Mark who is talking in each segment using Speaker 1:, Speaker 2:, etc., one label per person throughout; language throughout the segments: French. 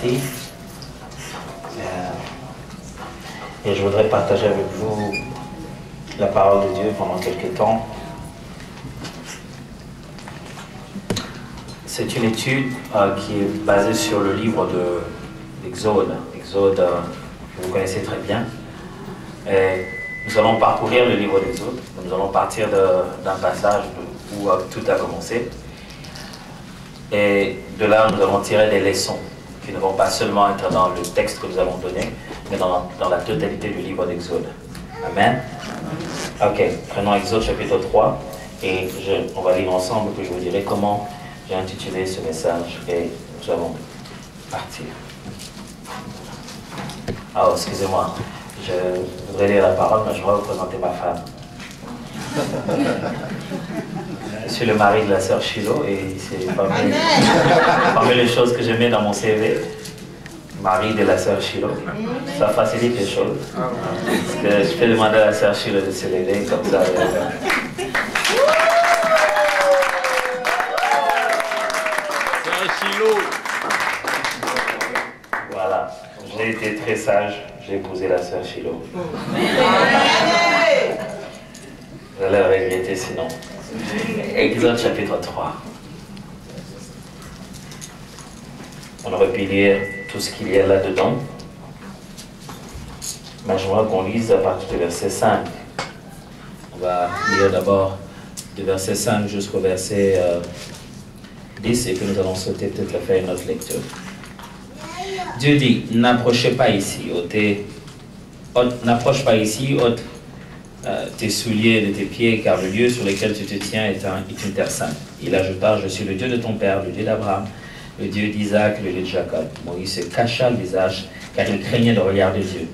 Speaker 1: ici. Et je voudrais partager avec vous la parole de Dieu pendant quelques temps. C'est une étude qui est basée sur le livre d'Exode. Exode, vous connaissez très bien. Et nous allons parcourir le livre d'Exode. Nous allons partir d'un passage où tout a commencé. Et de là, nous allons tirer des leçons qui ne vont pas seulement être dans le texte que nous allons donner, mais dans la totalité du livre d'Exode. Amen. Ok, prenons Exode chapitre 3 et on va lire ensemble, puis je vous dirai comment j'ai intitulé ce message et nous allons partir. Oh, excusez-moi, je voudrais lire la parole, mais je vais représenter ma femme. Je suis le mari de la sœur Shiloh et c'est parmi les choses que je mets dans mon CV. Mari de la sœur Shiloh. Ça facilite les choses. Parce que je peux demander à la sœur Shiloh de se lever comme ça.
Speaker 2: Sœur Shiloh.
Speaker 1: Voilà. J'ai été très sage. J'ai épousé la sœur Shiloh. Vous allez regretter sinon. Exode chapitre 3. On aurait pu lire tout ce qu'il y a là-dedans. Mais je voudrais qu'on lise à partir du verset 5. On va lire d'abord du verset 5 jusqu'au verset 10 et puis nous allons sauter peut-être faire une autre lecture. Dieu dit, n'approchez pas ici, n'approche pas ici, ôte tes souliers de tes pieds, car le lieu sur lequel tu te tiens est une terre sainte. Il ajouta, je suis le Dieu de ton père, le Dieu d'Abraham, le Dieu d'Isaac, le Dieu de Jacob. Moïse se cacha le visage, car il craignait de regarder Dieu.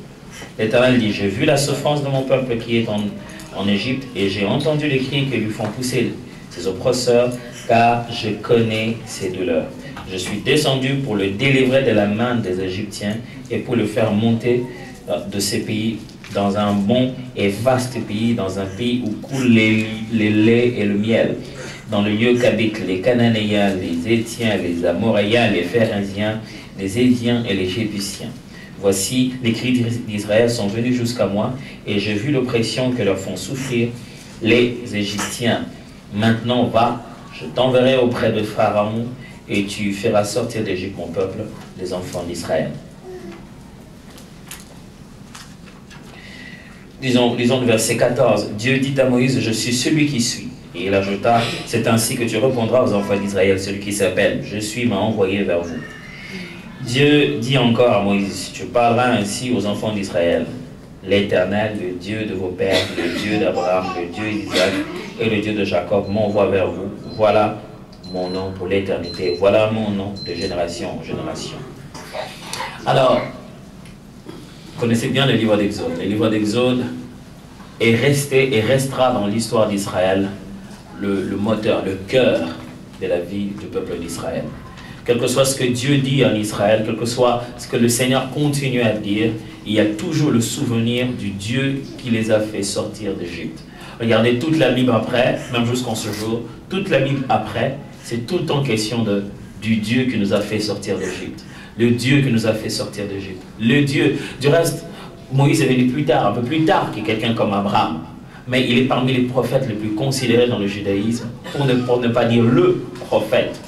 Speaker 1: L'Éternel dit, j'ai vu la souffrance de mon peuple qui est en Égypte, et j'ai entendu les cris que lui font pousser ses oppresseurs, car je connais ses douleurs. Je suis descendu pour le délivrer de la main des Égyptiens, et pour le faire monter de ces pays dans un bon et vaste pays, dans un pays où coulent les laits et le miel, dans le lieu qu'habitent les Cananéens, les Hétiens, les Amoréens, les Phérésiens, les Éviens et les Jébusiens. Voici, les cris d'Israël sont venus jusqu'à moi, et j'ai vu l'oppression que leur font souffrir les Égyptiens. Maintenant, va, je t'enverrai auprès de Pharaon, et tu feras sortir d'Égypte mon peuple, les enfants d'Israël. Disons le verset 14. Dieu dit à Moïse, je suis celui qui suis. Et il ajouta, c'est ainsi que tu répondras aux enfants d'Israël, celui qui s'appelle, je suis m'a envoyé vers vous. Dieu dit encore à Moïse, tu parleras ainsi aux enfants d'Israël. L'Éternel, le Dieu de vos pères, le Dieu d'Abraham, le Dieu d'Isaac et le Dieu de Jacob m'envoie vers vous. Voilà mon nom pour l'éternité. Voilà mon nom de génération en génération. Alors, vous connaissez bien le livre d'Exode. Le livre d'Exode est resté et restera dans l'histoire d'Israël le moteur, le cœur de la vie du peuple d'Israël. Quel que soit ce que Dieu dit en Israël, quel que soit ce que le Seigneur continue à dire, il y a toujours le souvenir du Dieu qui les a fait sortir d'Égypte. Regardez toute la Bible après, même jusqu'en ce jour, toute la Bible après, c'est tout le temps question du Dieu qui nous a fait sortir d'Égypte. Le Dieu qui nous a fait sortir d'Égypte. Le Dieu. Du reste, Moïse est venu plus tard, un peu plus tard que quelqu'un comme Abraham. Mais il est parmi les prophètes les plus considérés dans le judaïsme, pour ne pas dire le prophète.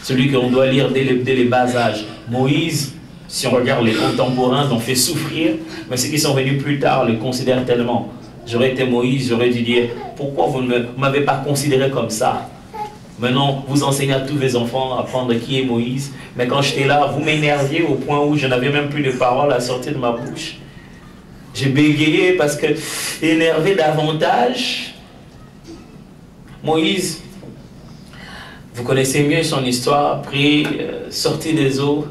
Speaker 1: Celui que l'on doit lire dès les bas âges. Moïse, si on regarde les contemporains, l'ont fait souffrir, mais ceux qui sont venus plus tard le considèrent tellement. J'aurais été Moïse, j'aurais dû dire, pourquoi vous ne m'avez pas considéré comme ça? Maintenant, vous enseignez à tous vos enfants à apprendre qui est Moïse. Mais quand j'étais là, vous m'énerviez au point où je n'avais même plus de paroles à sortir de ma bouche. J'ai bégayé parce que, énervé davantage, Moïse, vous connaissez mieux son histoire, pris, sorti des eaux.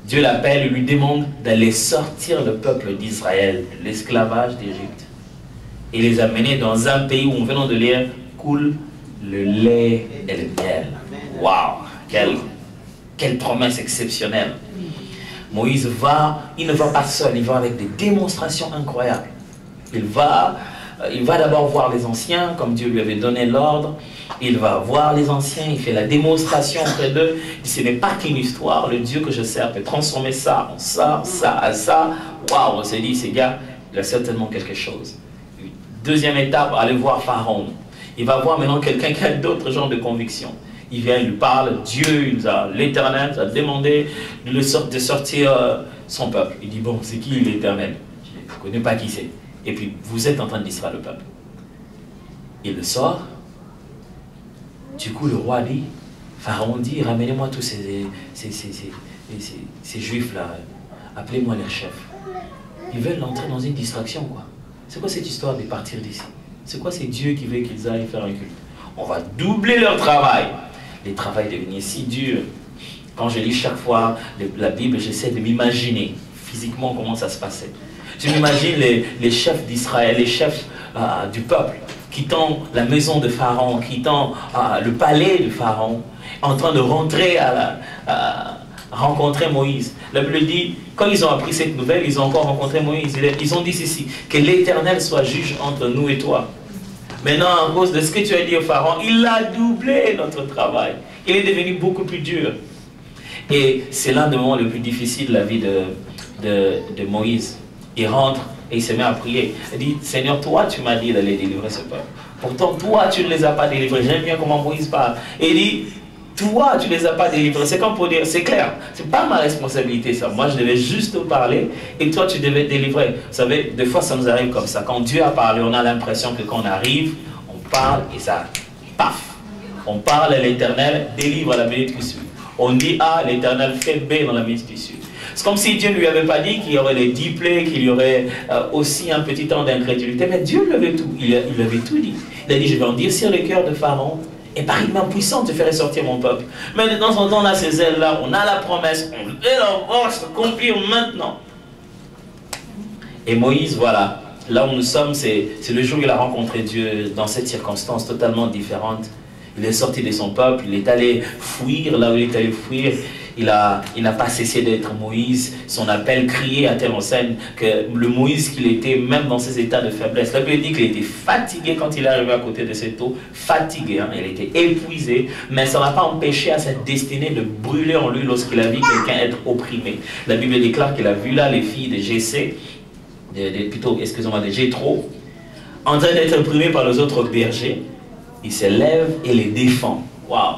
Speaker 1: Dieu l'appelle et lui demande d'aller sortir le peuple d'Israël de l'esclavage d'Égypte et les amener dans un pays où, on venant de lire, coule le lait et le miel. Waouh! Quelle promesse exceptionnelle! Moïse va, il ne va pas seul, il va avec des démonstrations incroyables. Il va il va d'abord voir les anciens, comme Dieu lui avait donné l'ordre. Il va voir les anciens, il fait la démonstration auprès d'eux. Ce n'est pas qu'une histoire, le Dieu que je sers peut transformer ça en ça, ça à ça. Waouh, on s'est dit, ces gars, il a certainement quelque chose. Deuxième étape, aller voir Pharaon. Il va voir maintenant quelqu'un qui a d'autres genres de convictions. Il vient, il lui parle, Dieu, l'Éternel nous a demandé de sortir son peuple. Il dit, bon, c'est qui l'Éternel? Je ne connais pas qui c'est. Et puis, vous êtes en train de distraire le peuple. Il le sort. Du coup, le roi dit, Pharaon dit, ramenez-moi tous ces juifs-là, appelez-moi les chefs. Ils veulent entrer dans une distraction, quoi. C'est quoi cette histoire de partir d'ici? C'est quoi ces dieux qui veulent qu'ils aillent faire un culte? On va doubler leur travail. Le travail devenait si dur. Quand je lis chaque fois la Bible, j'essaie de m'imaginer physiquement comment ça se passait. Je m'imagine les chefs d'Israël, les chefs du peuple, quittant la maison de Pharaon, quittant le palais de Pharaon, en train de rentrer à rencontrer Moïse. La Bible dit, quand ils ont appris cette nouvelle, ils ont encore rencontré Moïse. Ils ont dit ceci, que l'Éternel soit juge entre nous et toi. Maintenant, à cause de ce que tu as dit au Pharaon, il a doublé notre travail. Il est devenu beaucoup plus dur. Et c'est l'un des moments les plus difficiles de la vie de Moïse. Il rentre et il se met à prier. Il dit, Seigneur, toi, tu m'as dit d'aller délivrer ce peuple. Pourtant, toi, tu ne les as pas délivrés. J'aime bien comment Moïse parle. Et il dit, toi, tu ne les as pas délivrés. C'est comme pour dire, c'est clair, c'est pas ma responsabilité ça. Moi, je devais juste te parler et toi, tu devais délivrer. Vous savez, des fois, ça nous arrive comme ça. Quand Dieu a parlé, on a l'impression que quand on arrive, on parle et ça, paf. On parle à l'Éternel, délivre à la minute qui suit. On dit A, l'Éternel fait B dans la minute qui suit. C'est comme si Dieu ne lui avait pas dit qu'il y aurait les 10 plaies, qu'il y aurait aussi un petit temps d'incrédulité. Mais Dieu lui avait tout. Il avait tout dit. Il a dit, je vais endurcir le cœur de Pharaon. Et par une main puissante, je ferai sortir mon peuple. Mais de temps en temps, on a ces ailes-là, on a la promesse, on veut la s'accomplir maintenant. Et Moïse, voilà, là où nous sommes, c'est le jour où il a rencontré Dieu dans cette circonstance totalement différente. Il est sorti de son peuple, il est allé fuir, là où il est allé fuir. Il n'a pas cessé d'être Moïse, son appel crié à telle enseigne que le Moïse qu'il était, même dans ses états de faiblesse. La Bible dit qu'il était fatigué quand il est arrivé à côté de cette eau, fatigué, hein, il était épuisé, mais ça n'a pas empêché à cette destinée de brûler en lui lorsqu'il a vu quelqu'un être opprimé. La Bible déclare qu'il a vu là les filles de Jessé, plutôt, excusez-moi, de Jéthro, en train d'être opprimées par les autres bergers. Il se lève et les défend. Waouh!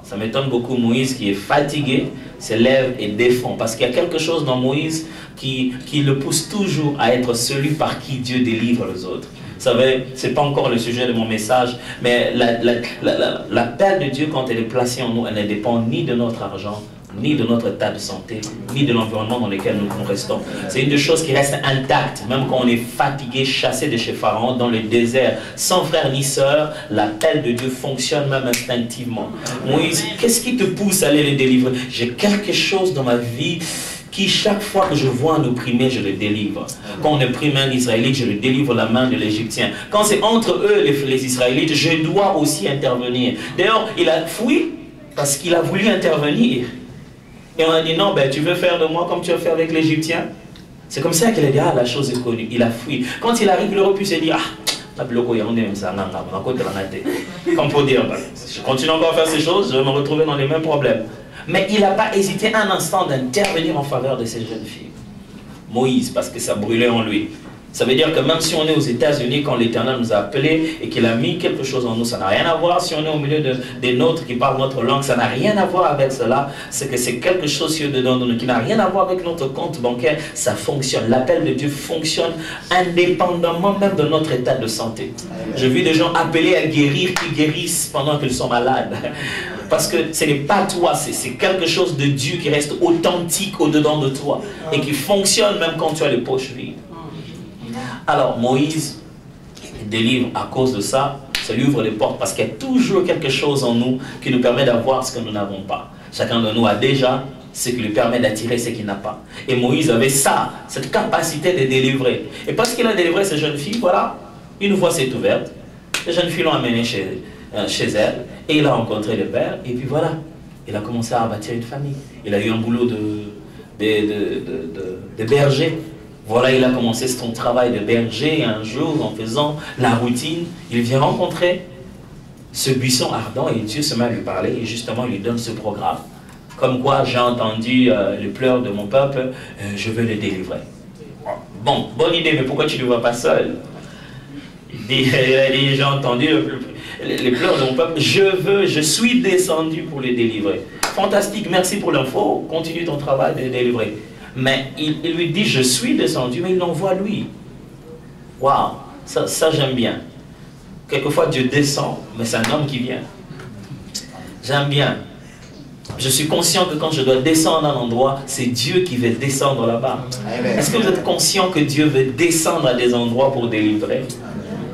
Speaker 1: Ça m'étonne beaucoup, Moïse qui est fatigué, se lève et défend. Parce qu'il y a quelque chose dans Moïse qui le pousse toujours à être celui par qui Dieu délivre les autres. Vous savez, ce n'est pas encore le sujet de mon message, mais l'appel de Dieu, quand elle est placée en nous, elle ne dépend ni de notre argent, ni de notre état de santé, ni de l'environnement dans lequel nous restons. C'est une des choses qui reste intacte, même quand on est fatigué, chassé de chez Pharaon, dans le désert, sans frère ni sœur, l'appel de Dieu fonctionne même instinctivement. Moïse, qu'est-ce qui te pousse à aller les délivrer? J'ai quelque chose dans ma vie qui, chaque fois que je vois un opprimé, je le délivre. Quand on opprime un Israélite, je le délivre la main de l'Égyptien. Quand c'est entre eux, les Israélites, je dois aussi intervenir. D'ailleurs, il a fui parce qu'il a voulu intervenir. Et on a dit, non, ben, tu veux faire de moi comme tu as fait avec l'Égyptien? C'est comme ça qu'il a dit, ah, la chose est connue. Il a fui. Quand il arrive, il aurait pu se dire, ah, comme pour dire, ben, je continue encore à faire ces choses, je vais me retrouver dans les mêmes problèmes. Mais il n'a pas hésité un instant d'intervenir en faveur de ces jeunes filles. Moïse, parce que ça brûlait en lui. Ça veut dire que même si on est aux États-Unis, quand l'Éternel nous a appelés et qu'il a mis quelque chose en nous, ça n'a rien à voir. Si on est au milieu des nôtres qui parlent notre langue, ça n'a rien à voir avec cela. C'est que c'est quelque chose qui est dedans de nous, qui n'a rien à voir avec notre compte bancaire. Ça fonctionne. L'appel de Dieu fonctionne indépendamment même de notre état de santé. J'ai vu des gens appelés à guérir qui guérissent pendant qu'ils sont malades. Parce que ce n'est pas toi, c'est quelque chose de Dieu qui reste authentique au-dedans de toi et qui fonctionne même quand tu as les poches vides. Alors Moïse délivre à cause de ça, ça lui ouvre les portes parce qu'il y a toujours quelque chose en nous qui nous permet d'avoir ce que nous n'avons pas. Chacun de nous a déjà ce qui lui permet d'attirer ce qu'il n'a pas. Et Moïse avait ça, cette capacité de délivrer. Et parce qu'il a délivré ces jeunes filles, voilà, une voie s'est ouverte. Les jeunes filles l'ont amené chez elle et il a rencontré le père et puis voilà, il a commencé à bâtir une famille. Il a eu un boulot de berger. Voilà, il a commencé son travail de berger. Un jour, en faisant la routine, il vient rencontrer ce buisson ardent et Dieu se met à lui parler et justement il lui donne ce programme. Comme quoi, j'ai entendu les pleurs de mon peuple, je veux le délivrer. Bon, bonne idée, mais pourquoi tu ne le vois pas seul? Il dit, j'ai entendu les pleurs de mon peuple, je suis descendu pour le délivrer. Fantastique, merci pour l'info, continue ton travail de le délivrer. Mais il lui dit, je suis descendu, mais il l'envoie lui. Waouh, ça j'aime bien. Quelquefois Dieu descend, mais c'est un homme qui vient. J'aime bien. Je suis conscient que quand je dois descendre à un endroit, c'est Dieu qui veut descendre là-bas. Est-ce que vous êtes conscient que Dieu veut descendre à des endroits pour délivrer?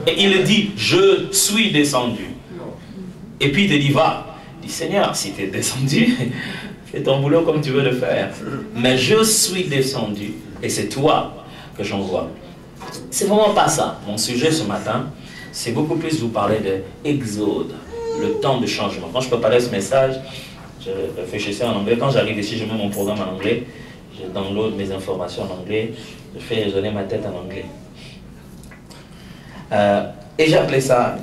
Speaker 1: Et il dit, je suis descendu. Et puis il te dit, va. Il dit, Seigneur, si tu es descendu, fais ton boulot comme tu veux le faire. Mais je suis descendu et c'est toi que j'envoie. C'est vraiment pas ça. Mon sujet ce matin, c'est beaucoup plus vous parler de Exode, le temps de changement. Quand je préparais ce message, je réfléchissais en anglais. Quand j'arrive ici, je mets mon programme en anglais. Je download mes informations en anglais. Je fais résonner ma tête en anglais. Et j'ai appelé ça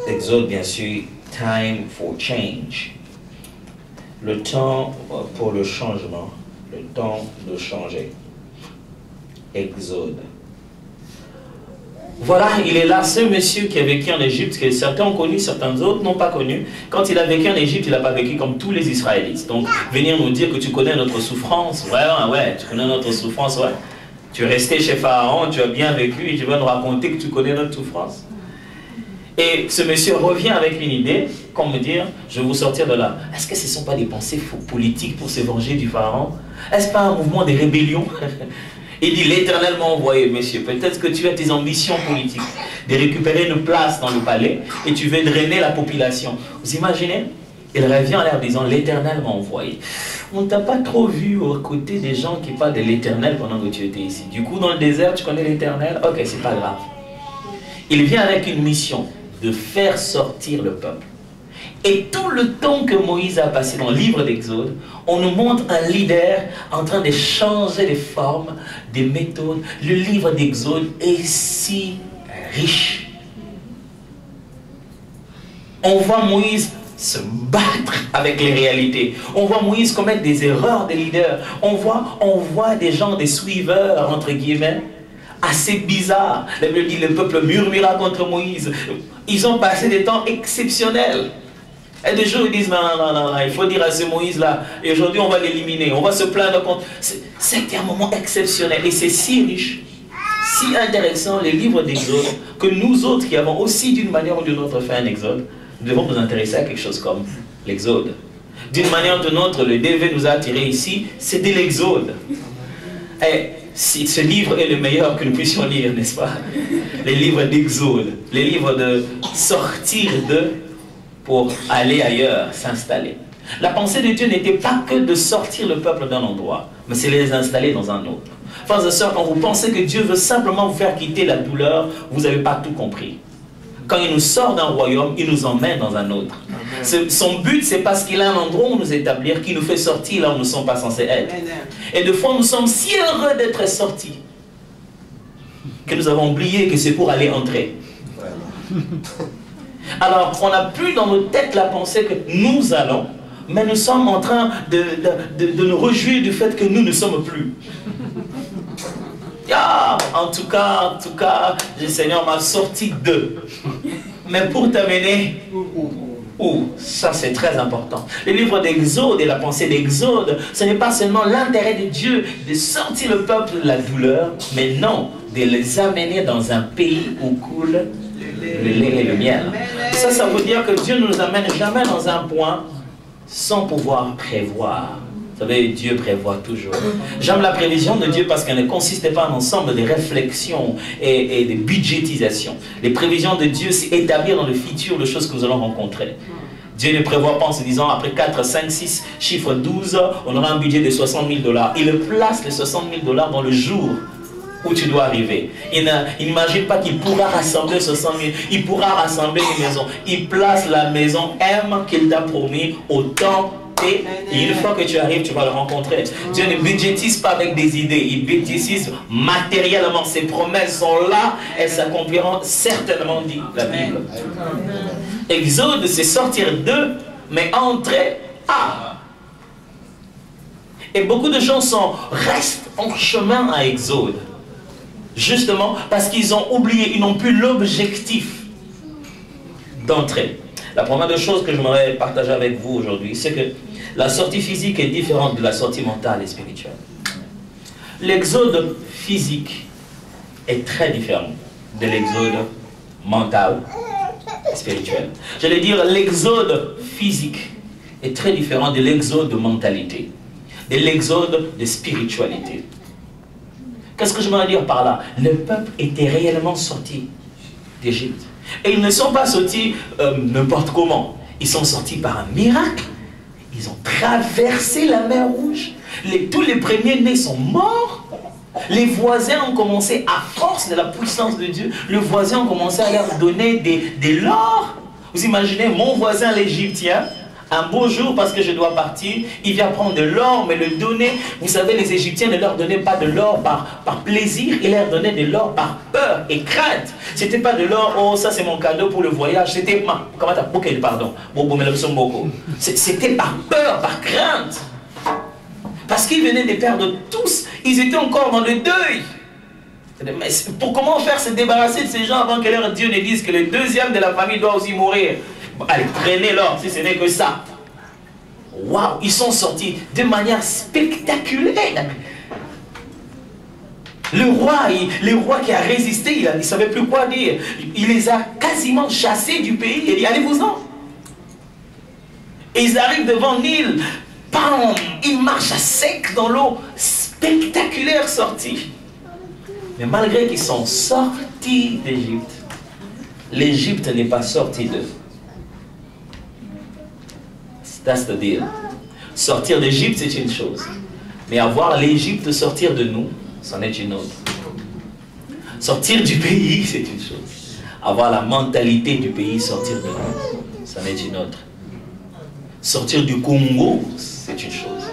Speaker 1: Exode, bien sûr, Time for Change. Le temps pour le changement. Le temps de changer. Exode. Voilà, il est là, ce monsieur qui a vécu en Égypte, que certains ont connu, certains autres n'ont pas connu. Quand il a vécu en Égypte, il n'a pas vécu comme tous les Israélites. Donc, venir nous dire que tu connais notre souffrance, vraiment, ouais, tu connais notre souffrance, ouais. Tu es resté chez Pharaon, tu as bien vécu, et tu vas nous raconter que tu connais notre souffrance. Et ce monsieur revient avec une idée, comme me dire, je vais vous sortir de là. Est-ce que ce ne sont pas des pensées politiques pour se venger du Pharaon? Est-ce pas un mouvement de rébellion? Il dit, l'Éternel m'a envoyé, monsieur. Peut-être que tu as tes ambitions politiques de récupérer une place dans le palais et tu veux drainer la population. Vous imaginez? Il revient en l'air disant, l'Éternel m'a envoyé. On ne t'a pas trop vu aux côtés des gens qui parlent de l'Éternel pendant que tu étais ici. Du coup, dans le désert, tu connais l'Éternel? Ok, c'est pas grave. Il vient avec une mission de faire sortir le peuple. Et tout le temps que Moïse a passé dans le livre d'Exode, on nous montre un leader en train de changer les formes, des méthodes. Le livre d'Exode est si riche. On voit Moïse se battre avec les réalités. On voit Moïse commettre des erreurs de leader. On voit des gens, des suiveurs, entre guillemets, assez bizarres. La Bible dit, le peuple murmura contre Moïse. Ils ont passé des temps exceptionnels. Et des jours, ils disent, non, il faut dire à ce Moïse-là, et aujourd'hui, on va l'éliminer, on va se plaindre contre... C'était un moment exceptionnel, et c'est si riche, si intéressant, les livres d'Exode, que nous autres, qui avons aussi, d'une manière ou d'une autre, fait un Exode, nous devons nous intéresser à quelque chose comme l'Exode. D'une manière ou d'une autre, le DV nous a attirés ici, c'était l'Exode. Et si ce livre est le meilleur que nous puissions lire, n'est-ce pas? Les livres d'Exode, les livres de sortir de... pour aller ailleurs, s'installer. La pensée de Dieu n'était pas que de sortir le peuple d'un endroit, mais c'est les installer dans un autre. Frères et sœurs, quand vous pensez que Dieu veut simplement vous faire quitter la douleur, vous n'avez pas tout compris. Quand il nous sort d'un royaume, il nous emmène dans un autre. Son but, c'est parce qu'il a un endroit où nous établir, qui nous fait sortir là où nous ne sommes pas censés être. Et de fois, nous sommes si heureux d'être sortis, que nous avons oublié que c'est pour aller entrer. Alors, on n'a plus dans nos têtes la pensée que nous allons, mais nous sommes en train de nous réjouir du fait que nous ne sommes plus. Ah, en tout cas, le Seigneur m'a sorti d'eux. Mais pour t'amener où? Ça, c'est très important. Le livre d'Exode et la pensée d'Exode, ce n'est pas seulement l'intérêt de Dieu de sortir le peuple de la douleur, mais non, de les amener dans un pays où coule le lait et le miel. Ça veut dire que Dieu ne nous amène jamais dans un point sans pouvoir prévoir. Vous savez, Dieu prévoit toujours. J'aime la prévision de Dieu parce qu'elle ne consiste pas en ensemble de réflexions et de budgétisation. Les prévisions de Dieu, c'est établir dans le futur les choses que nous allons rencontrer. Dieu ne prévoit pas en se disant, après 4, 5, 6, chiffre 12, on aura un budget de 60 000 $. Il place les 60 000 $ dans le jour où tu dois arriver. Il n'imagine pas qu'il pourra rassembler 60 000, il pourra rassembler une maison. Il place la maison M qu'il t'a promis au temps Et une fois que tu arrives, tu vas le rencontrer. Dieu ne budgétise pas avec des idées, il budgétise matériellement. Ses promesses sont là, elles s'accompliront certainement, dit la Bible. Exode, c'est sortir de, mais entrer à. Et beaucoup de gens restent en chemin à Exode. Justement parce qu'ils ont oublié, ils n'ont plus l'objectif d'entrer. La première des choses que je voudrais partager avec vous aujourd'hui, c'est que la sortie physique est différente de la sortie mentale et spirituelle. L'exode physique est très différent de l'exode mental et spirituel. J'allais dire, l'exode physique est très différent de l'exode de mentalité, de l'exode de spiritualité. Qu'est-ce que je veux dire par là? Le peuple était réellement sorti d'Égypte. Et ils ne sont pas sortis n'importe comment. Ils sont sortis par un miracle. Ils ont traversé la mer Rouge. Tous les premiers-nés sont morts. Les voisins ont commencé, à force de la puissance de Dieu, les voisins ont commencé à leur donner de l'or. Vous imaginez, mon voisin l'Égyptien, un beau jour, parce que je dois partir, il vient prendre de l'or, mais le donner. Vous savez, les Égyptiens ne leur donnaient pas de l'or par plaisir, ils leur donnaient de l'or par peur et crainte. C'était pas de l'or, oh ça c'est mon cadeau pour le voyage, c'était comment t'as, ok, pardon, c'était par peur, par crainte. Parce qu'ils venaient de perdre tous, ils étaient encore dans le deuil. Mais pour comment faire se débarrasser de ces gens avant que leur Dieu ne dise que le deuxième de la famille doit aussi mourir? Allez, prenez l'or, si ce n'est que ça. Waouh, ils sont sortis de manière spectaculaire. Le roi qui a résisté, il ne savait plus quoi dire. Il les a quasiment chassés du pays. Il dit, allez-vous-en. Et ils arrivent devant Nil. Bam, ils marchent à sec dans l'eau. Spectaculaire sortie. Mais malgré qu'ils sont sortis d'Égypte, l'Égypte n'est pas sortie d'eux. That's the deal. Sortir d'Égypte, c'est une chose. Mais avoir l'Égypte sortir de nous, c'en est une autre. Sortir du pays, c'est une chose. Avoir la mentalité du pays, sortir de nous, c'en est une autre. Sortir du Congo, c'est une chose.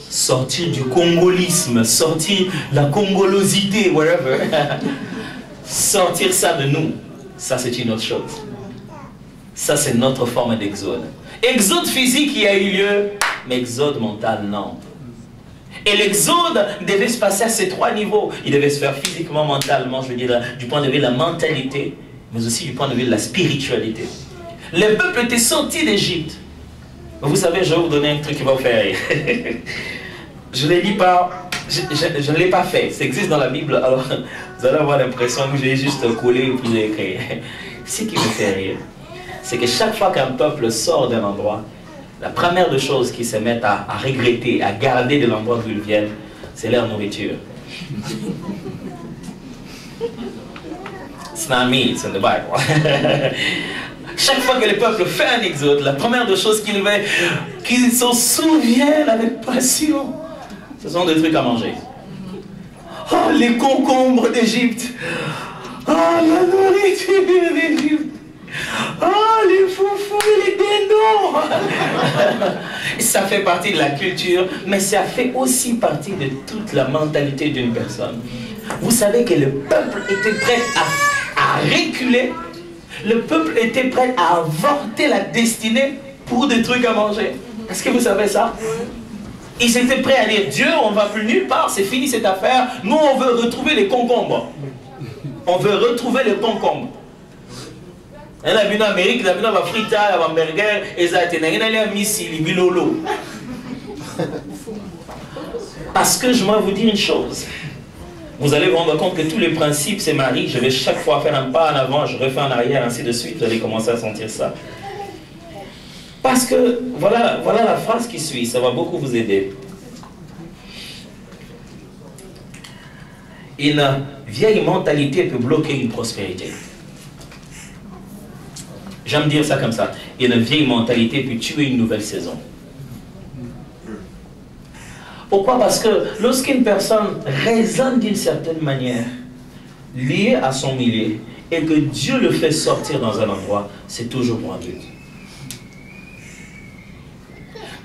Speaker 1: Sortir du congolisme, sortir la congolosité, whatever. Sortir ça de nous, ça c'est une autre chose. Ça c'est notre forme d'exode. Exode physique qui a eu lieu, mais exode mental, non. Et l'exode devait se passer à ces trois niveaux. Il devait se faire physiquement, mentalement, je veux dire, du point de vue de la mentalité, mais aussi du point de vue de la spiritualité. Le peuple était sorti d'Égypte. Vous savez, je vais vous donner un truc qui va vous faire rire. Je ne l'ai pas, je ne l'ai pas fait. Ça existe dans la Bible, alors vous allez avoir l'impression que j'ai juste collé et puis j'ai écrit. Ce qui me fait rire, c'est que chaque fois qu'un peuple sort d'un endroit, la première des choses qu'ils se mettent à regretter, à garder de l'endroit d'où ils viennent, c'est leur nourriture. It's not me, it's in the Bible. Chaque fois que le peuple fait un exode, la première des choses qu'ils s'en souviennent avec passion, ce sont des trucs à manger. Oh, les concombres d'Égypte. Oh, la nourriture d'Égypte. Oh, les foufous et les dindons. Ça fait partie de la culture, mais ça fait aussi partie de toute la mentalité d'une personne. Vous savez que le peuple était prêt à reculer. Le peuple était prêt à avorter la destinée pour des trucs à manger. Est-ce que vous savez ça? Ils étaient prêts à dire, Dieu, on ne va plus nulle part, c'est fini cette affaire. Nous, on veut retrouver les concombres. On veut retrouver les concombres. Et la vie en Amérique, la vie en frita, la hamburger, et ça a été bilolo. Parce que je vais vous dire une chose. Vous allez vous rendre compte que tous les principes, c'est Marie. Je vais chaque fois faire un pas en avant, je refais en arrière, ainsi de suite. Vous allez commencer à sentir ça. Parce que, voilà la phrase qui suit, ça va beaucoup vous aider. Une vieille mentalité peut bloquer une prospérité. J'aime dire ça comme ça. Une vieille mentalité peut tuer une nouvelle saison. Pourquoi? Parce que lorsqu'une personne raisonne d'une certaine manière, liée à son milieu, et que Dieu le fait sortir dans un endroit, c'est toujours pour un but.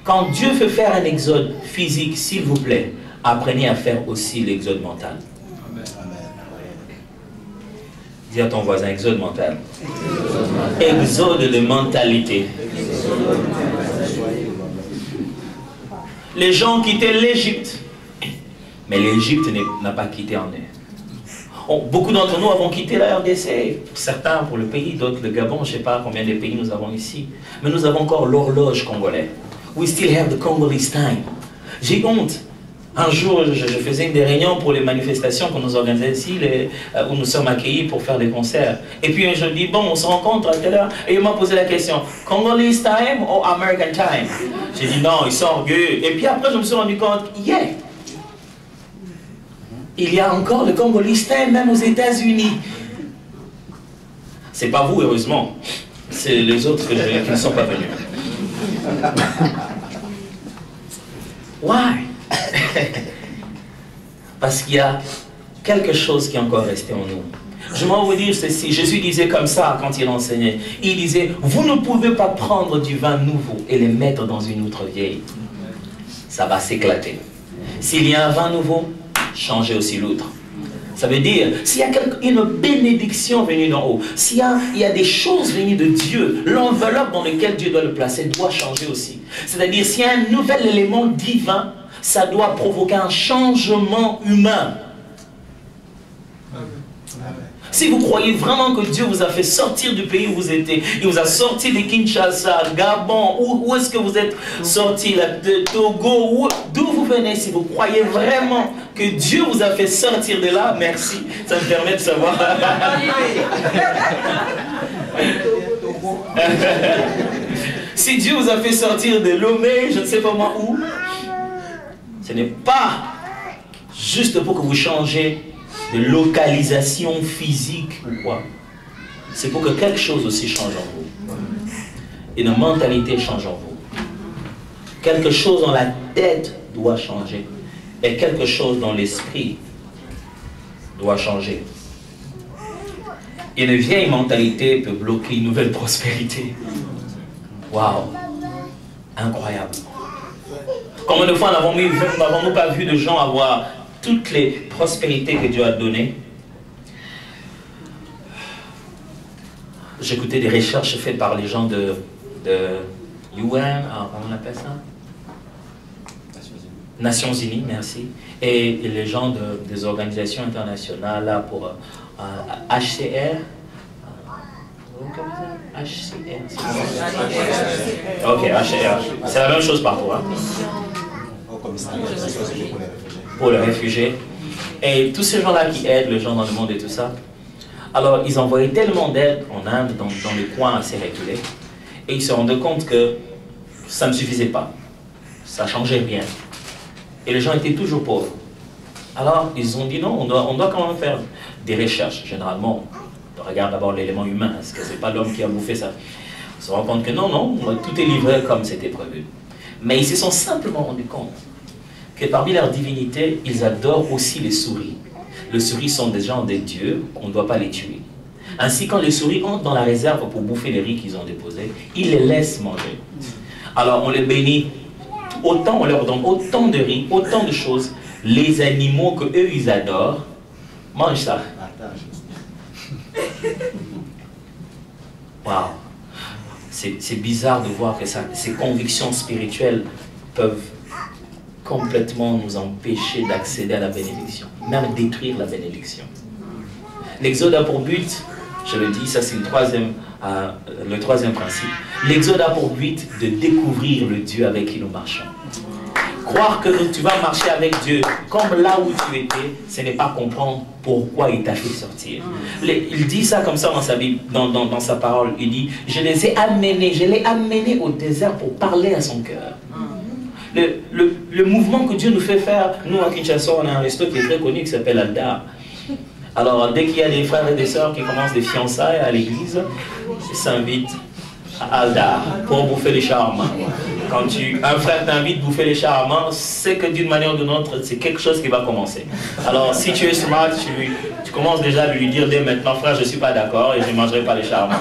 Speaker 1: Quand Dieu veut faire un exode physique, s'il vous plaît, apprenez à faire aussi l'exode mental. Dis à ton voisin, exode mental. Exode de mentalité. Les gens quittaient l'Égypte, mais l'Égypte n'a pas quitté en eux. Beaucoup d'entre nous avons quitté la RDC, certains pour le pays, d'autres le Gabon, je ne sais pas combien de pays nous avons ici, mais nous avons encore l'horloge congolaise. We still have the Congolese time. J'ai honte. Un jour, je faisais une des réunions pour les manifestations que nous organisons ici, où nous sommes accueillis pour faire des concerts. Et puis je dis, bon, on se rencontre à telle heure. Et il m'a posé la question, Congolese time ou American time? J'ai dit non, ils sont orgueilleux. Et puis après, je me suis rendu compte, yeah, il y a encore le Congolese time, même aux États-Unis. C'est pas vous, heureusement. C'est les autres qui ne sont pas venus. Why? Parce qu'il y a quelque chose qui est encore resté en nous. Je vais vous dire ceci, Jésus disait comme ça quand il enseignait. Il disait, vous ne pouvez pas prendre du vin nouveau et le mettre dans une outre vieille. Ça va s'éclater. S'il y a un vin nouveau, changez aussi l'outre. Ça veut dire, s'il y a une bénédiction venue d'en haut, s'il y a des choses venues de Dieu, l'enveloppe dans laquelle Dieu doit le placer doit changer aussi. C'est-à-dire, s'il y a un nouvel élément divin, ça doit provoquer un changement humain. Si vous croyez vraiment que Dieu vous a fait sortir du pays où vous étiez, il vous a sorti de Kinshasa, Gabon, où est-ce que vous êtes sorti, de Togo, d'où vous venez, si vous croyez vraiment que Dieu vous a fait sortir de là, merci, ça me permet de savoir. Si Dieu vous a fait sortir de Lomé, je ne sais pas moi où, ce n'est pas juste pour que vous changez de localisation physique ou quoi. C'est pour que quelque chose aussi change en vous. Une mentalité change en vous. Quelque chose dans la tête doit changer. Et quelque chose dans l'esprit doit changer. Une vieille mentalité peut bloquer une nouvelle prospérité. Waouh! Incroyable. Combien de fois n'avons-nous pas vu de gens avoir toutes les prospérités que Dieu a données? J'écoutais des recherches faites par les gens de UN, comment on appelle ça? Nations Unies, merci. Et les gens des organisations internationales là, pour HCR. HCR. Ok, HCR. C'est la même chose partout. Hein? Pour les réfugiés. Et tous ces gens-là qui aident les gens dans le monde et tout ça. Alors, ils envoyaient tellement d'aide en Inde, dans les coins assez reculés. Et ils se rendaient compte que ça ne suffisait pas. Ça ne changeait rien. Et les gens étaient toujours pauvres. Alors, ils ont dit non, on doit quand même faire des recherches. Généralement, on regarde d'abord l'élément humain. Est-ce que ce n'est pas l'homme qui a bouffé ça? On se rend compte que non, tout est livré comme c'était prévu. Mais ils se sont simplement rendus compte que parmi leurs divinités, ils adorent aussi les souris. Les souris sont des gens des dieux, on ne doit pas les tuer. Ainsi, quand les souris entrent dans la réserve pour bouffer les riz qu'ils ont déposés, ils les laissent manger. Alors, on les bénit autant, on leur donne autant de riz, autant de choses. Les animaux que eux ils adorent, mangent ça. Waouh! C'est bizarre de voir que ces convictions spirituelles peuvent complètement nous empêcher d'accéder à la bénédiction, même détruire la bénédiction. L'exode a pour but, je le dis, ça c'est le troisième principe, l'exode a pour but de découvrir le Dieu avec qui nous marchons. Croire que tu vas marcher avec Dieu comme là où tu étais, ce n'est pas comprendre pourquoi il t'a fait sortir. Il dit ça comme ça dans sa Bible, dans sa parole. Il dit, je l'ai amené au désert pour parler à son cœur. Le mouvement que Dieu nous fait faire, nous à Kinshasa, on a un resto qui est très connu qui s'appelle Aldar. Alors, dès qu'il y a des frères et des sœurs qui commencent des fiançailles à l'église, ils s'invitent à Aldar pour bouffer les charmants. Quand un frère t'invite à bouffer les charmants, c'est que d'une manière ou d'une autre, c'est quelque chose qui va commencer. Alors, si tu es smart, tu commences déjà à lui dire dès maintenant, frère, je ne suis pas d'accord et je ne mangerai pas les charmants.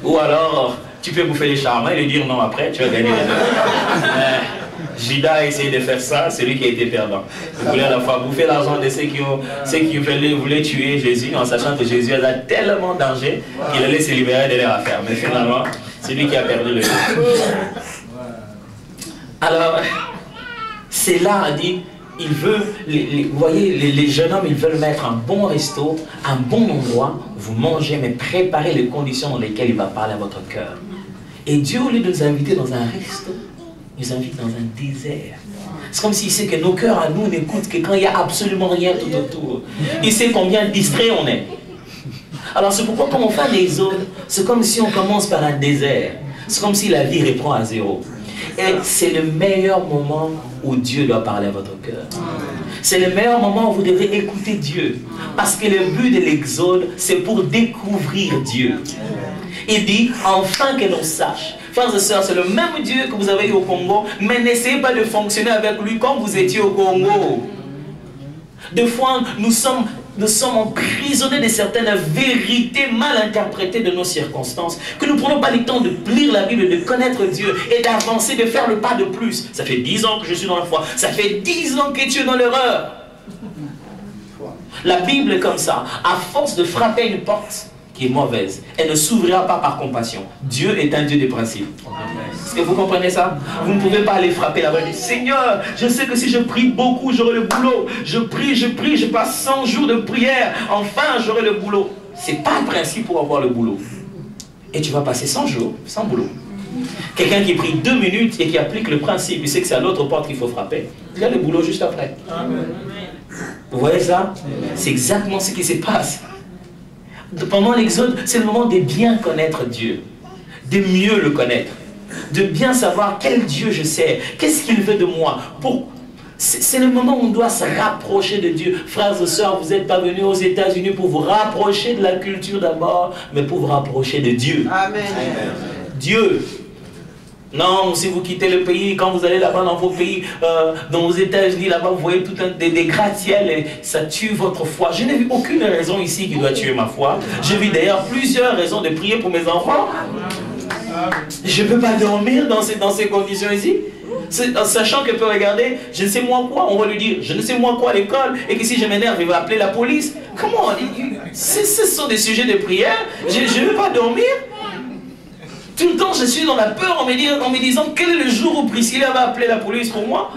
Speaker 1: Ou alors, Tu peux bouffer les charmants et lui dire non après, tu vas gagner les deux. Judas a essayé de faire ça, c'est lui qui a été perdant. Il voulait à la fois bouffer l'argent de ceux qui voulaient tuer Jésus, en sachant que Jésus a tellement de danger qu'il allait se libérer de leur affaire. Mais finalement, c'est lui qui a perdu le jeu. Alors, c'est là, on dit, il veut, vous voyez, les jeunes hommes, ils veulent mettre un bon resto, un bon endroit, vous mangez, mais préparez les conditions dans lesquelles il va parler à votre cœur. Et Dieu, au lieu de nous inviter dans un resto, nous invite dans un désert. C'est comme s'il sait que nos cœurs à nous n'écoutent que quand il n'y a absolument rien tout autour. Il sait combien distrait on est. Alors c'est pourquoi quand on fait un exode, c'est comme si on commence par un désert. C'est comme si la vie reprend à zéro. Et c'est le meilleur moment où Dieu doit parler à votre cœur. C'est le meilleur moment où vous devez écouter Dieu. Parce que le but de l'exode, c'est pour découvrir Dieu. Il dit, enfin que l'on sache. Frères et sœurs, c'est le même Dieu que vous avez eu au Congo, mais n'essayez pas de fonctionner avec lui comme vous étiez au Congo. Des fois, nous sommes emprisonnés de certaines vérités mal interprétées de nos circonstances, que nous ne prenons pas le temps de lire la Bible, de connaître Dieu et d'avancer, de faire le pas de plus. Ça fait 10 ans que je suis dans la foi, ça fait 10 ans que tu es dans l'erreur. La Bible est comme ça, à force de frapper une porte qui est mauvaise, elle ne s'ouvrira pas par compassion. Dieu est un Dieu des principes. Est-ce que vous comprenez ça? Vous ne pouvez pas aller frapper là-bas et dire, Seigneur, je sais que si je prie beaucoup, j'aurai le boulot. Je prie, je passe 100 jours de prière, enfin j'aurai le boulot. Ce n'est pas un principe pour avoir le boulot. Et tu vas passer 100 jours sans boulot. Quelqu'un qui prie 2 minutes et qui applique le principe, il sait que c'est à l'autre porte qu'il faut frapper, il a le boulot juste après. Amen. Vous voyez ça? C'est exactement ce qui se passe. Pendant l'exode, c'est le moment de bien connaître Dieu, de mieux le connaître, de bien savoir quel Dieu je sers, qu'est-ce qu'il veut de moi. C'est le moment où on doit se rapprocher de Dieu. Frères et sœurs, vous n'êtes pas venus aux États-Unis pour vous rapprocher de la culture d'abord, mais pour vous rapprocher de Dieu. Amen. Dieu. Non, si vous quittez le pays, quand vous allez là-bas dans vos pays, dans les États-Unis, là-bas, vous voyez tout des gratte-ciel et ça tue votre foi. Je n'ai vu aucune raison ici qui doit tuer ma foi. J'ai vu d'ailleurs plusieurs raisons de prier pour mes enfants. Je ne peux pas dormir dans ces conditions ici. Sachant que peut regarder, je ne sais moi quoi, on va lui dire, je ne sais moi quoi à l'école, et que si je m'énerve, il va appeler la police. Comment? Ce sont des sujets de prière. Je ne veux pas dormir. Tout le temps, je suis dans la peur en me disant quel est le jour où Priscilla va appeler la police pour moi.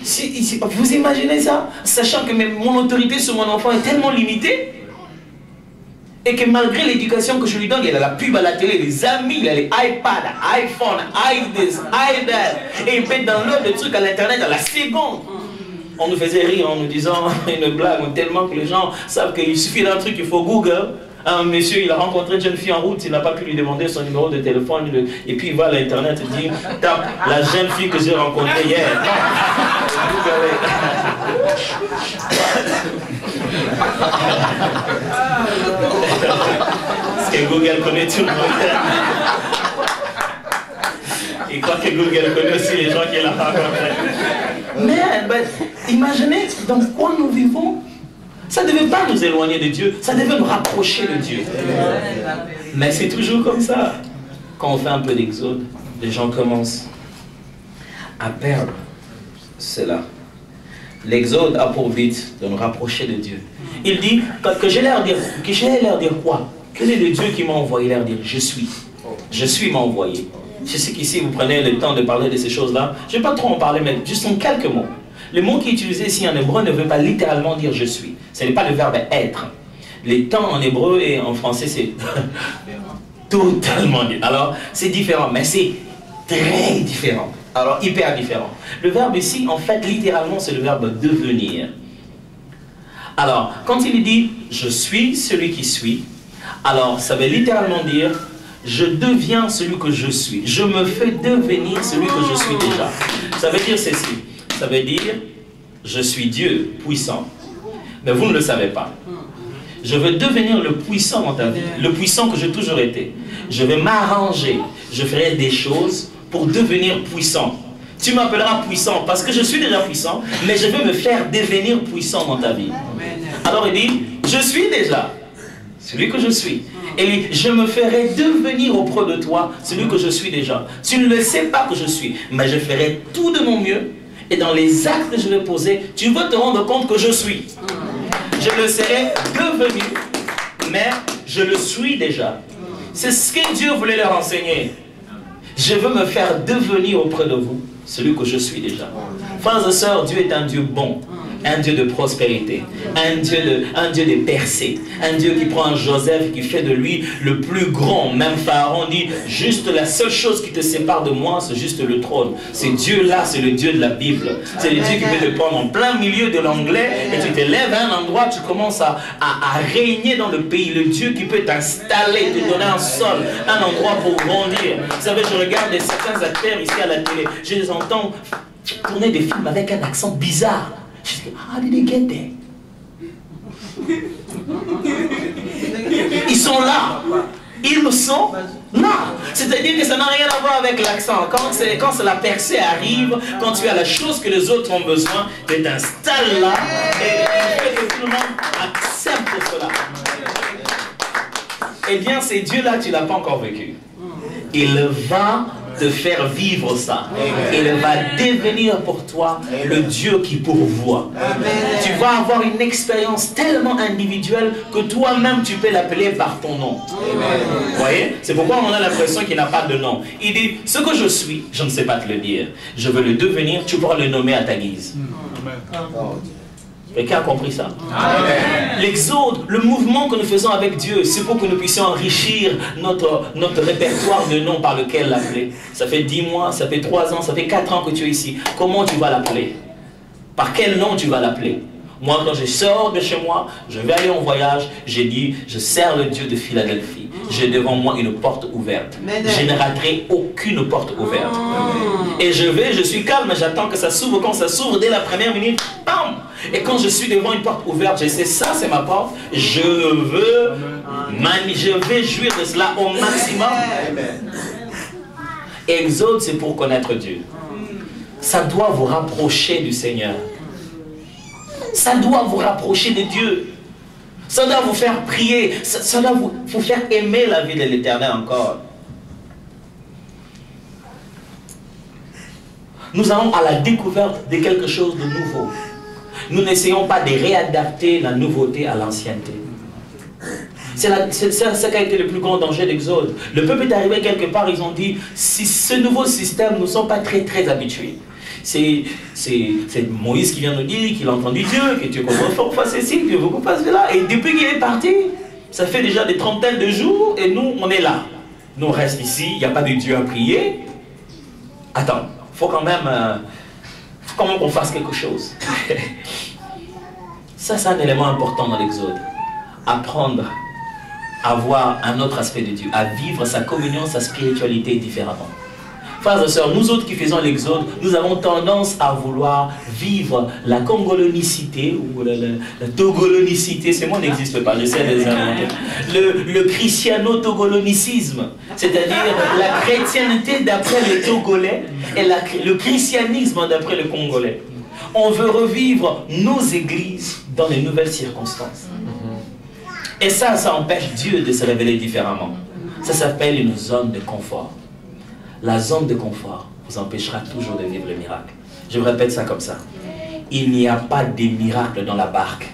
Speaker 1: Vous imaginez ça? Sachant que mon autorité sur mon enfant est tellement limitée et que malgré l'éducation que je lui donne, il a la pub à la télé, les amis, il a les iPad, iPhone, iThis, iThat, et il peut download le truc à l'internet à la seconde. On nous faisait rire en nous disant une blague tellement que les gens savent qu'il suffit d'un truc, il faut Google. Un monsieur, il a rencontré une jeune fille en route, il n'a pas pu lui demander son numéro de téléphone, et puis il va à l'internet et dit, tape la jeune fille que j'ai rencontrée hier. Parce que Google connaît tout le monde. Il croit que Google connaît aussi les gens qu'il a rencontrés. Mais imaginez dans quoi nous vivons. Ça ne devait pas nous éloigner de Dieu, ça devait nous rapprocher de Dieu. Mais c'est toujours comme ça. Quand on fait un peu d'exode, les gens commencent à perdre cela. L'exode a pour but de nous rapprocher de Dieu. Il dit que j'ai l'air dire quoi? Quel est le Dieu qui m'a envoyé? L'air dire je suis. Je suis m'a envoyé. Je sais qu'ici vous prenez le temps de parler de ces choses-là. Je ne vais pas trop en parler, mais juste en quelques mots. Le mot qui est utilisé ici en hébreu ne veut pas littéralement dire je suis. Ce n'est pas le verbe être. Les temps en hébreu et en français, c'est totalement différent. Alors, c'est différent, mais c'est très différent. Alors, hyper différent. Le verbe ici, en fait, littéralement, c'est le verbe devenir. Alors, quand il dit je suis celui qui suis, alors ça veut littéralement dire je deviens celui que je suis. Je me fais devenir celui que je suis déjà. Ça veut dire ceci. Ça veut dire, je suis Dieu puissant, mais vous ne le savez pas. Je veux devenir le puissant dans ta vie, le puissant que j'ai toujours été. Je vais m'arranger, je ferai des choses pour devenir puissant. Tu m'appelleras puissant parce que je suis déjà puissant, mais je veux me faire devenir puissant dans ta vie. Alors il dit, je suis déjà. celui que je suis. Et je me ferai devenir auprès de toi celui que je suis déjà. Tu ne le sais pas que je suis, mais je ferai tout de mon mieux. Et dans les actes que je vais poser, tu vas te rendre compte que je suis. Je le serai devenu, mais je le suis déjà. C'est ce que Dieu voulait leur enseigner. Je veux me faire devenir auprès de vous celui que je suis déjà. Frères et sœurs, Dieu est un Dieu bon, un Dieu de prospérité, un Dieu de percées, un Dieu qui prend Joseph et qui fait de lui le plus grand. Même Pharaon dit, juste la seule chose qui te sépare de moi, c'est juste le trône. Ce Dieu-là, c'est le Dieu de la Bible. C'est le Dieu qui peut te prendre en plein milieu de l'anglais et tu te lèves à un endroit, tu commences à régner dans le pays. Le Dieu qui peut t'installer, te donner un sol, un endroit pour grandir. Vous savez, je regarde certains acteurs ici à la télé, je les entends tourner des films avec un accent bizarre. Je dis, how did they get there? Ils sont là. Ils sont là. C'est-à-dire que ça n'a rien à voir avec l'accent. Quand la percée arrive, quand tu as la chose que les autres ont besoin, tu t'installes là et il fait que tout le monde accepte cela. Eh bien, ces dieux-là, tu ne l'as pas encore vécu. Il va te faire vivre ça. Il va devenir pour toi le Dieu qui pourvoit. Tu vas avoir une expérience tellement individuelle que toi-même tu peux l'appeler par ton nom. Vous voyez? C'est pourquoi on a l'impression qu'il n'a pas de nom. Il dit, ce que je suis, je ne sais pas te le dire. Je veux le devenir, tu pourras le nommer à ta guise. Quelqu'un a compris ça? L'exode, le mouvement que nous faisons avec Dieu, c'est pour que nous puissions enrichir notre répertoire de noms par lequel l'appeler. Ça fait 10 mois, ça fait 3 ans, ça fait 4 ans que tu es ici. Comment tu vas l'appeler? Par quel nom tu vas l'appeler? Moi, quand je sors de chez moi, je vais aller en voyage, j'ai dit, je sers le Dieu de Philadelphie. J'ai devant moi une porte ouverte. Je ne raterai aucune porte ouverte. Et je suis calme, j'attends que ça s'ouvre. Quand ça s'ouvre, dès la première minute, bam! Et quand je suis devant une porte ouverte, je sais, ça c'est ma porte, je vais jouir de cela au maximum. Exode, c'est pour connaître Dieu. Ça doit vous rapprocher du Seigneur. Ça doit vous rapprocher de Dieu. Ça doit vous faire prier. Ça doit vous faire aimer la vie de l'Éternel encore. Nous allons à la découverte de quelque chose de nouveau. Nous n'essayons pas de réadapter la nouveauté à l'ancienneté. C'est ça qui a été le plus grand danger d'Exode. Le peuple est arrivé quelque part, ils ont dit, si ce nouveau système, nous ne sommes pas très habitués. C'est Moïse qui vient nous dire qu'il a entendu Dieu, que Dieu qu'on fasse ceci, que Dieu veut qu'on fasse cela. Et depuis qu'il est parti, ça fait déjà des trentaines de jours et nous, on est là. Nous, on reste ici, il n'y a pas de Dieu à prier. Attends, il faut quand même qu'on fasse quelque chose. Ça, c'est un élément important dans l'Exode. Apprendre à voir un autre aspect de Dieu, à vivre sa communion, sa spiritualité différemment. Frères et sœurs, nous autres qui faisons l'Exode, nous avons tendance à vouloir vivre la congolonicité ou la togolonicité, ces mots n'existent pas, j'essaie de les inventer. Le christiano-togolonicisme, c'est-à-dire la chrétienté d'après les Togolais et le christianisme d'après les Congolais. On veut revivre nos églises dans les nouvelles circonstances. Et ça empêche Dieu de se révéler différemment. Ça s'appelle une zone de confort. La zone de confort vous empêchera toujours de vivre les miracles. Je vous répète ça comme ça. Il n'y a pas de miracles dans la barque.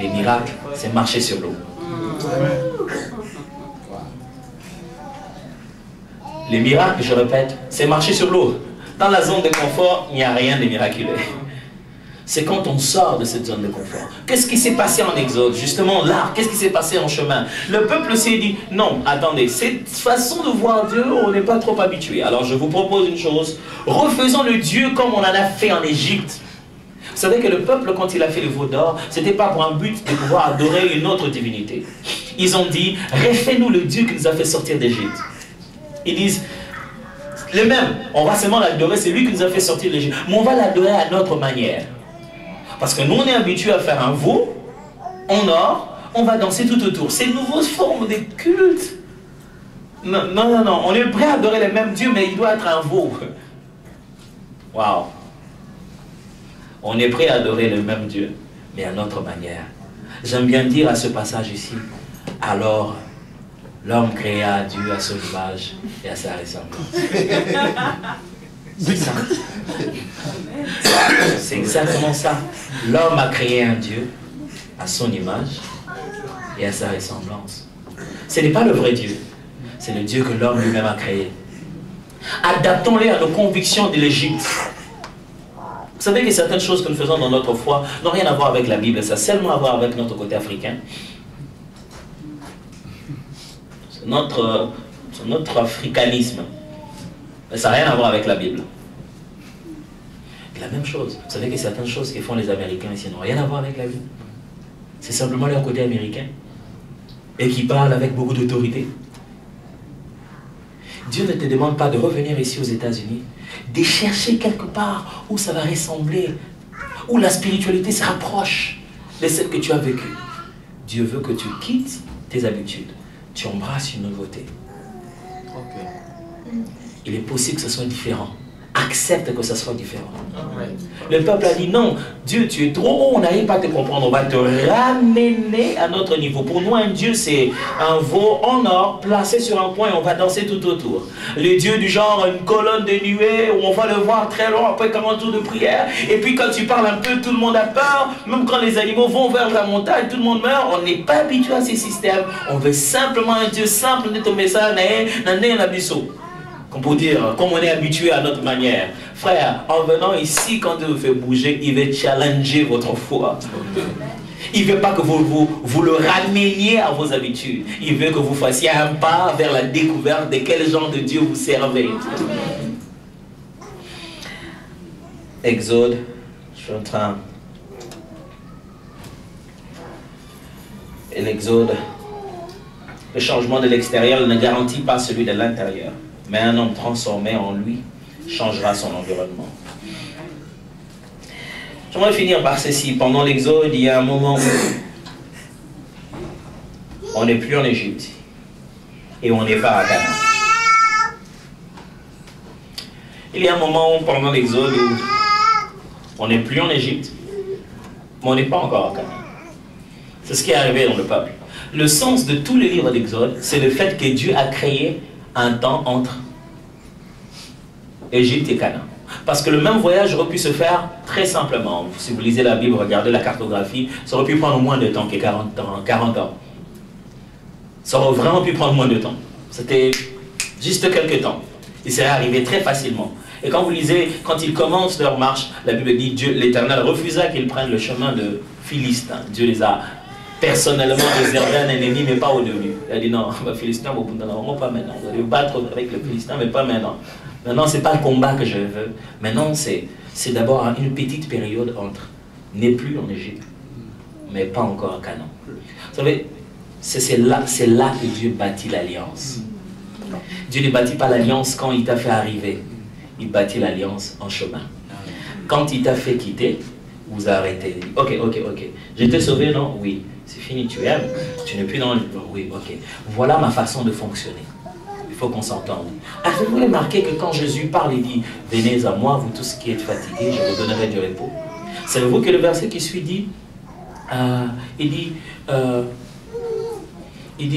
Speaker 1: Les miracles, c'est marcher sur l'eau. Les miracles, je répète, c'est marcher sur l'eau. Dans la zone de confort, il n'y a rien de miraculeux. C'est quand on sort de cette zone de confort. Qu'est-ce qui s'est passé en Exode? Justement là, qu'est-ce qui s'est passé en chemin? Le peuple s'est dit, non, attendez, cette façon de voir Dieu, on n'est pas trop habitué. Alors je vous propose une chose, refaisons le Dieu comme on en a fait en Égypte. Vous savez que le peuple, quand il a fait le veau d'or, ce n'était pas pour un but de pouvoir adorer une autre divinité. Ils ont dit, refais-nous le Dieu qui nous a fait sortir d'Égypte. Ils disent, le même, on va seulement l'adorer, c'est lui qui nous a fait sortir d'Égypte, mais on va l'adorer à notre manière. Parce que nous, on est habitués à faire un veau en or, on va danser tout autour. Ces nouvelles formes de culte. Non, on est prêt à adorer le même Dieu, mais il doit être un veau. Waouh! On est prêt à adorer le même Dieu, mais à notre manière. J'aime bien dire à ce passage ici, Alors, l'homme créa Dieu à son image et à sa ressemblance. C'est ça. C'est exactement ça. L'homme a créé un Dieu à son image et à sa ressemblance. Ce n'est pas le vrai Dieu. C'est le Dieu que l'homme lui-même a créé. Adaptons-les à nos convictions de l'Égypte. Vous savez que certaines choses que nous faisons dans notre foi n'ont rien à voir avec la Bible. Ça a seulement à voir avec notre côté africain. C'est notre africanisme. Mais ça n'a rien à voir avec la Bible. Et la même chose. Vous savez que certaines choses que font les Américains ici n'ont rien à voir avec la Bible. C'est simplement leur côté américain. Et qui parlent avec beaucoup d'autorité. Dieu ne te demande pas de revenir ici aux États-Unis, de chercher quelque part où ça va ressembler, où la spiritualité se rapproche de celle que tu as vécue. Dieu veut que tu quittes tes habitudes, tu embrasses une nouveauté. Okay. Il est possible que ce soit différent. Accepte que ce soit différent. Le peuple a dit non, Dieu, tu es trop haut, on n'arrive pas à te comprendre, on va te ramener à notre niveau. Pour nous, un Dieu, c'est un veau en or placé sur un point et on va danser tout autour. Le Dieu du genre, une colonne de nuée où on va le voir très loin après 40 jours de prière. Et puis quand tu parles un peu, tout le monde a peur. Même quand les animaux vont vers la montagne, tout le monde meurt. On n'est pas habitué à ces systèmes. On veut simplement un Dieu simple de ton message, pour dire, comme on est habitué à notre manière. Frère, en venant ici, quand Dieu vous fait bouger, il veut challenger votre foi. Il ne veut pas que vous le rameniez à vos habitudes. Il veut que vous fassiez un pas vers la découverte de quel genre de Dieu vous servez. Exode, je suis en train... Et l'Exode, le changement de l'extérieur ne garantit pas celui de l'intérieur. Mais un homme transformé en lui changera son environnement. J'aimerais finir par ceci. Pendant l'Exode, il y a un moment où on n'est plus en Égypte et on n'est pas à Canaan. Il y a un moment où, pendant l'Exode, où on n'est plus en Égypte, mais on n'est pas encore à Canaan. C'est ce qui est arrivé dans le peuple. Le sens de tous les livres d'Exode, c'est le fait que Dieu a créé un temps entre Égypte et Canaan. Parce que le même voyage aurait pu se faire très simplement. Si vous lisez la Bible, regardez la cartographie, ça aurait pu prendre moins de temps que 40 ans. Ça aurait vraiment pu prendre moins de temps. C'était juste quelques temps. Il serait arrivé très facilement. Et quand vous lisez, quand ils commencent leur marche, la Bible dit Dieu, l'Éternel refusa qu'ils prennent le chemin de Philistins. Dieu les a personnellement réservé un ennemi, mais pas au début. Il a dit non, les Philistins, pas maintenant. Vous allez vous battre avec les Philistins, mais pas maintenant. Maintenant, ce n'est pas le combat que je veux. Maintenant, c'est d'abord une petite période entre n'est plus en Égypte, mais pas encore à Canaan. Vous savez, c'est là que Dieu bâtit l'alliance. Dieu ne bâtit pas l'alliance quand il t'a fait arriver. Il bâtit l'alliance en chemin. Quand il t'a fait quitter, vous arrêtez. Ok. Je t'ai sauvé, non? Oui. C'est fini, tu aimes. Tu n'es plus dans le... Oui, ok. Voilà ma façon de fonctionner. Il faut qu'on s'entende. Avez-vous remarqué que quand Jésus parle, il dit « Venez à moi, vous tous qui êtes fatigués, je vous donnerai du repos ». Savez-vous que le verset qui suit dit il dit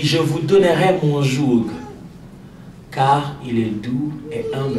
Speaker 1: « Je vous donnerai mon joug, car il est doux et humble